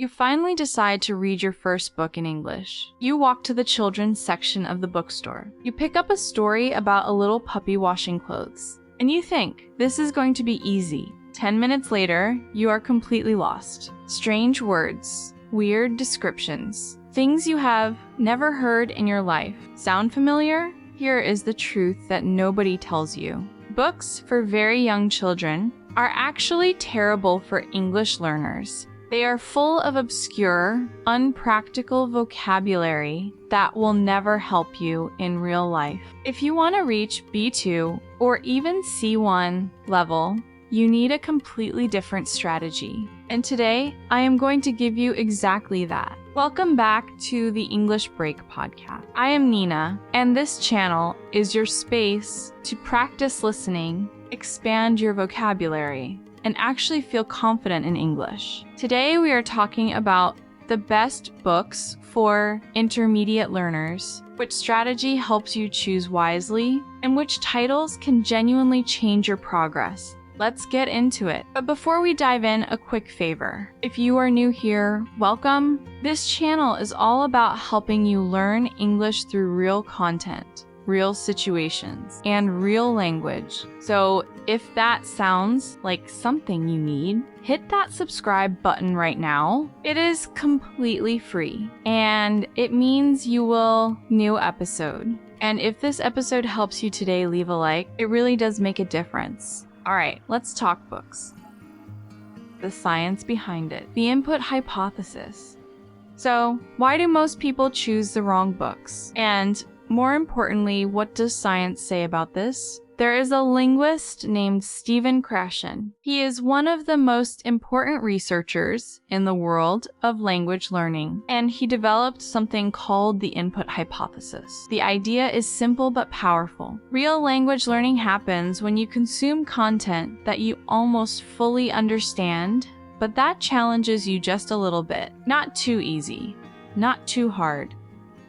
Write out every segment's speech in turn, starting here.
You finally decide to read your first book in English. You walk to the children's section of the bookstore. You pick up a story about a little puppy washing clothes. And you think, this is going to be easy. 10 minutes later, you are completely lost. Strange words, weird descriptions, things you have never heard in your life. Sound familiar? Here is the truth that nobody tells you. Books for very young children are actually terrible for English learners. They are full of obscure, unpractical vocabulary that will never help you in real life. If you want to reach B2 or even C1 level, you need a completely different strategy. And today, I am going to give you exactly that. Welcome back to the English Break podcast. I am Nina, and this channel is your space to practice listening, expand your vocabulary, and actually feel confident in English. Today we are talking about the best books for intermediate learners, which strategy helps you choose wisely, and which titles can genuinely change your progress. Let's get into it. But before we dive in, a quick favor. If you are new here, welcome. This channel is all about helping you learn English through real content, real situations, and real language. So if that sounds like something you need, hit that subscribe button right now. It is completely free, and it means you will new episode. And if this episode helps you today, leave a like. It really does make a difference. All right, let's talk books. The science behind it. The input hypothesis. So, why do most people choose the wrong books? And more importantly, what does science say about this? There is a linguist named Stephen Krashen. He is one of the most important researchers in the world of language learning, and he developed something called the input hypothesis. The idea is simple but powerful. Real language learning happens when you consume content that you almost fully understand, but that challenges you just a little bit. Not too easy, not too hard.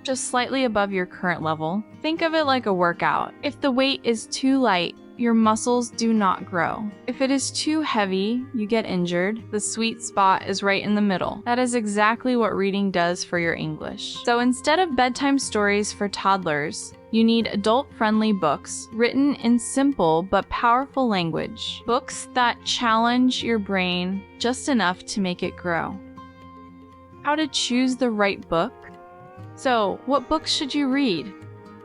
Just slightly above your current level. Think of it like a workout. If the weight is too light, your muscles do not grow. If it is too heavy, you get injured. The sweet spot is right in the middle. That is exactly what reading does for your English. So instead of bedtime stories for toddlers, you need adult-friendly books written in simple but powerful language. Books that challenge your brain just enough to make it grow. How to choose the right book? So, what books should you read?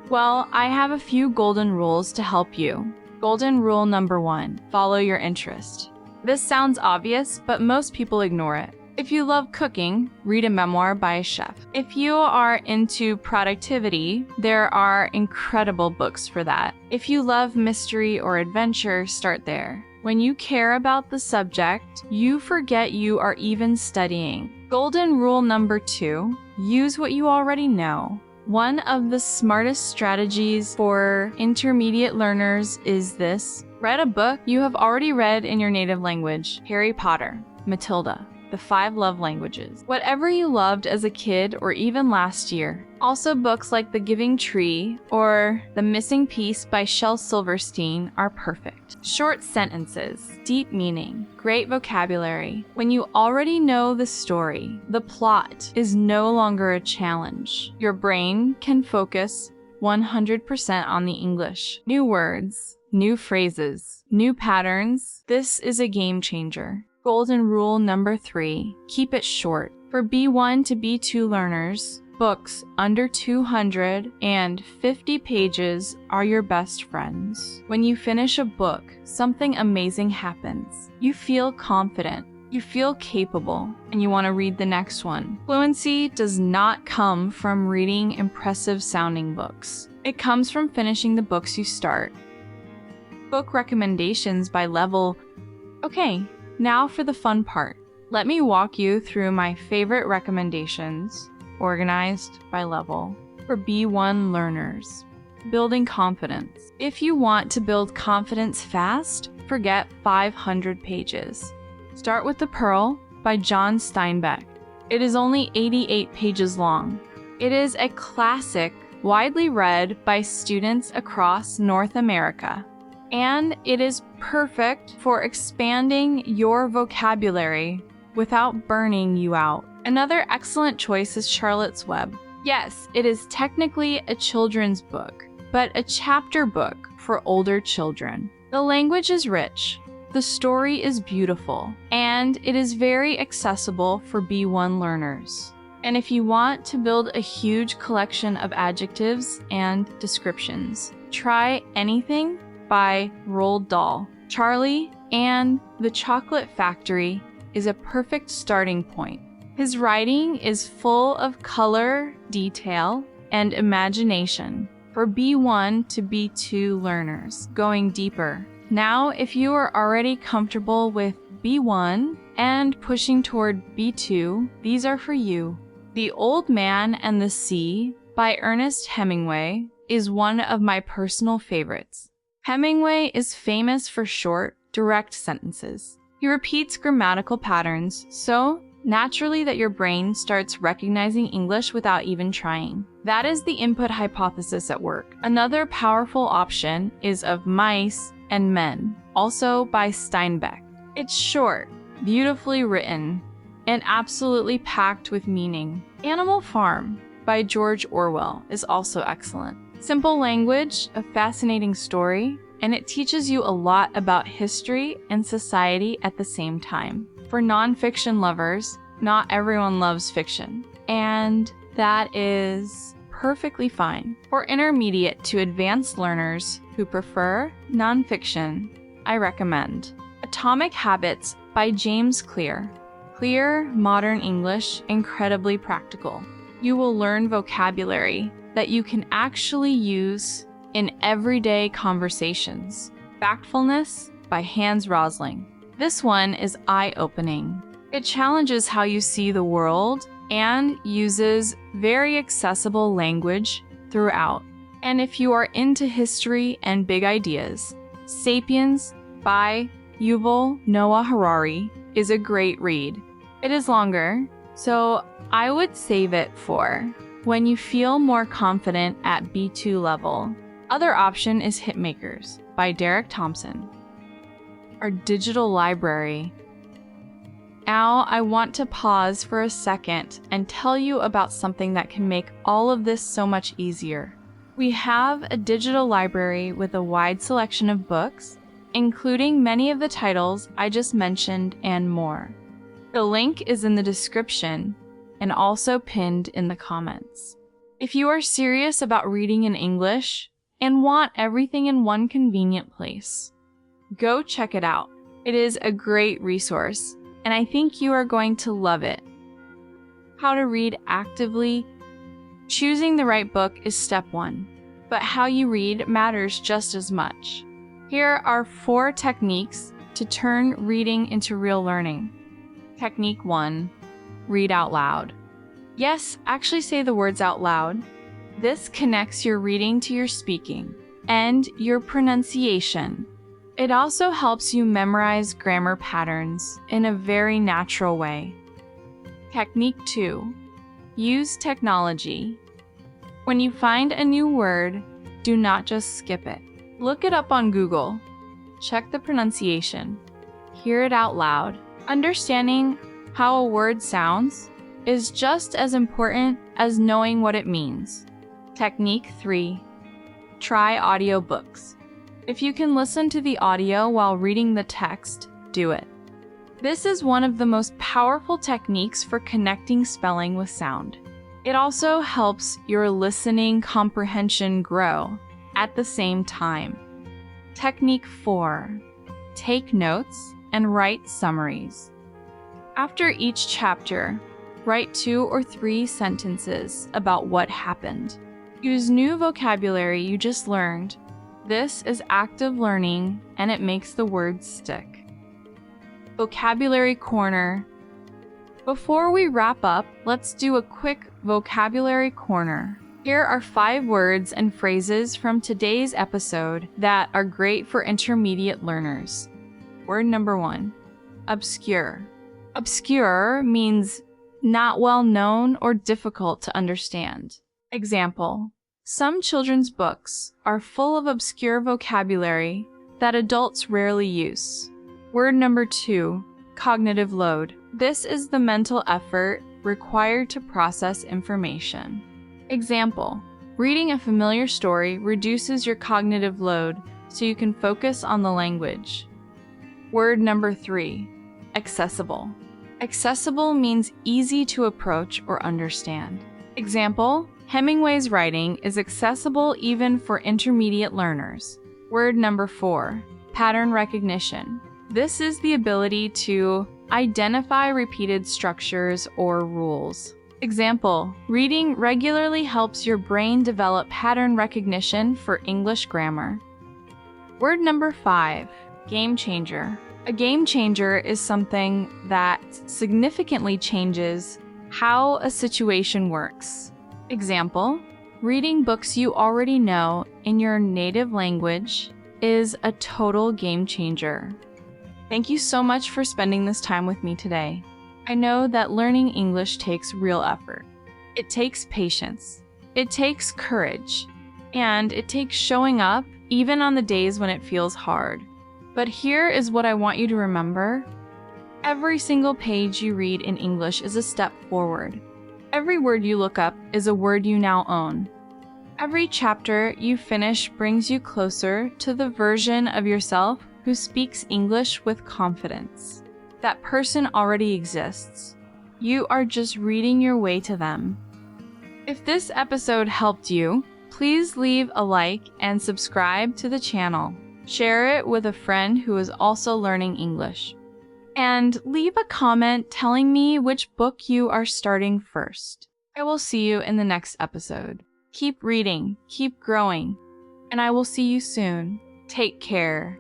Well, I have a few golden rules to help you. Golden rule number 1, follow your interest. This sounds obvious, but most people ignore it. If you love cooking, read a memoir by a chef. If you are into productivity, there are incredible books for that. If you love mystery or adventure, start there. When you care about the subject, you forget you are even studying. Golden rule number 2, use what you already know. One of the smartest strategies for intermediate learners is this. Read a book you have already read in your native language. Harry Potter, Matilda, The 5 Love Languages. Whatever you loved as a kid or even last year. Also, books like The Giving Tree or The Missing Piece by Shel Silverstein are perfect. Short sentences, deep meaning, great vocabulary. When you already know the story, the plot is no longer a challenge. Your brain can focus 100% on the English. New words, new phrases, new patterns. This is a game changer. Golden rule number 3, keep it short. For B1 to B2 learners, books under 250 pages are your best friends. When you finish a book, something amazing happens. You feel confident, you feel capable, and you want to read the next one. Fluency does not come from reading impressive sounding books. It comes from finishing the books you start. Book recommendations by level. Okay, now for the fun part. Let me walk you through my favorite recommendations, organized by level, for B1 learners. Building confidence. If you want to build confidence fast, forget 500 pages. Start with The Pearl by John Steinbeck. It is only 88 pages long. It is a classic, widely read by students across North America. And it is perfect for expanding your vocabulary without burning you out. Another excellent choice is Charlotte's Web. Yes, it is technically a children's book, but a chapter book for older children. The language is rich, the story is beautiful, and it is very accessible for B1 learners. And if you want to build a huge collection of adjectives and descriptions, try Anything by Roald Dahl. Charlie and the Chocolate Factory is a perfect starting point. His writing is full of color, detail, and imagination for B1 to B2 learners, going deeper. Now, if you are already comfortable with B1 and pushing toward B2, these are for you. The Old Man and the Sea by Ernest Hemingway is one of my personal favorites. Hemingway is famous for short, direct sentences. He repeats grammatical patterns, so naturally that your brain starts recognizing English without even trying. That is the input hypothesis at work. Another powerful option is Of Mice and Men, also by Steinbeck. It's short, beautifully written, and absolutely packed with meaning. Animal Farm by George Orwell is also excellent. Simple language, a fascinating story, and it teaches you a lot about history and society at the same time. For nonfiction lovers, not everyone loves fiction, and that is perfectly fine. For intermediate to advanced learners who prefer nonfiction, I recommend Atomic Habits by James Clear. Clear, modern English, incredibly practical. You will learn vocabulary that you can actually use in everyday conversations. Factfulness by Hans Rosling. This one is eye-opening. It challenges how you see the world and uses very accessible language throughout. And if you are into history and big ideas, Sapiens by Yuval Noah Harari is a great read. It is longer, so I would save it for when you feel more confident at B2 level. Other option is Hitmakers by Derek Thompson. Our digital library. Now I want to pause for a second and tell you about something that can make all of this so much easier. We have a digital library with a wide selection of books, including many of the titles I just mentioned and more. The link is in the description and also pinned in the comments. If you are serious about reading in English and want everything in one convenient place, go check it out. It is a great resource, and I think you are going to love it. How to read actively. Choosing the right book is step one, but how you read matters just as much. Here are 4 techniques to turn reading into real learning. Technique 1, read out loud. Yes, actually say the words out loud. This connects your reading to your speaking and your pronunciation. It also helps you memorize grammar patterns in a very natural way. Technique 2, use technology. When you find a new word, do not just skip it. Look it up on Google. Check the pronunciation. Hear it out loud. Understanding how a word sounds is just as important as knowing what it means. Technique 3, try audiobooks. If you can listen to the audio while reading the text, do it. This is one of the most powerful techniques for connecting spelling with sound. It also helps your listening comprehension grow at the same time. Technique 4, take notes and write summaries. After each chapter, write 2 or 3 sentences about what happened. Use new vocabulary you just learned. This is active learning, and it makes the words stick. Vocabulary Corner. Before we wrap up, let's do a quick vocabulary corner. Here are 5 words and phrases from today's episode that are great for intermediate learners. Word number 1, obscure. Obscure means not well known or difficult to understand. Example, some children's books are full of obscure vocabulary that adults rarely use. Word number 2, cognitive load. This is the mental effort required to process information. Example: reading a familiar story reduces your cognitive load so you can focus on the language. Word number 3, accessible. Accessible means easy to approach or understand. Example: Hemingway's writing is accessible even for intermediate learners. Word number 4, pattern recognition. This is the ability to identify repeated structures or rules. Example: reading regularly helps your brain develop pattern recognition for English grammar. Word number 5, game changer. A game changer is something that significantly changes how a situation works. Example: reading books you already know in your native language is a total game changer. Thank you so much for spending this time with me today. I know that learning English takes real effort. It takes patience. It takes courage. And it takes showing up even on the days when it feels hard. But here is what I want you to remember. Every single page you read in English is a step forward. Every word you look up is a word you now own. Every chapter you finish brings you closer to the version of yourself who speaks English with confidence. That person already exists. You are just reading your way to them. If this episode helped you, please leave a like and subscribe to the channel. Share it with a friend who is also learning English. And leave a comment telling me which book you are starting first. I will see you in the next episode. Keep reading, keep growing, and I will see you soon. Take care.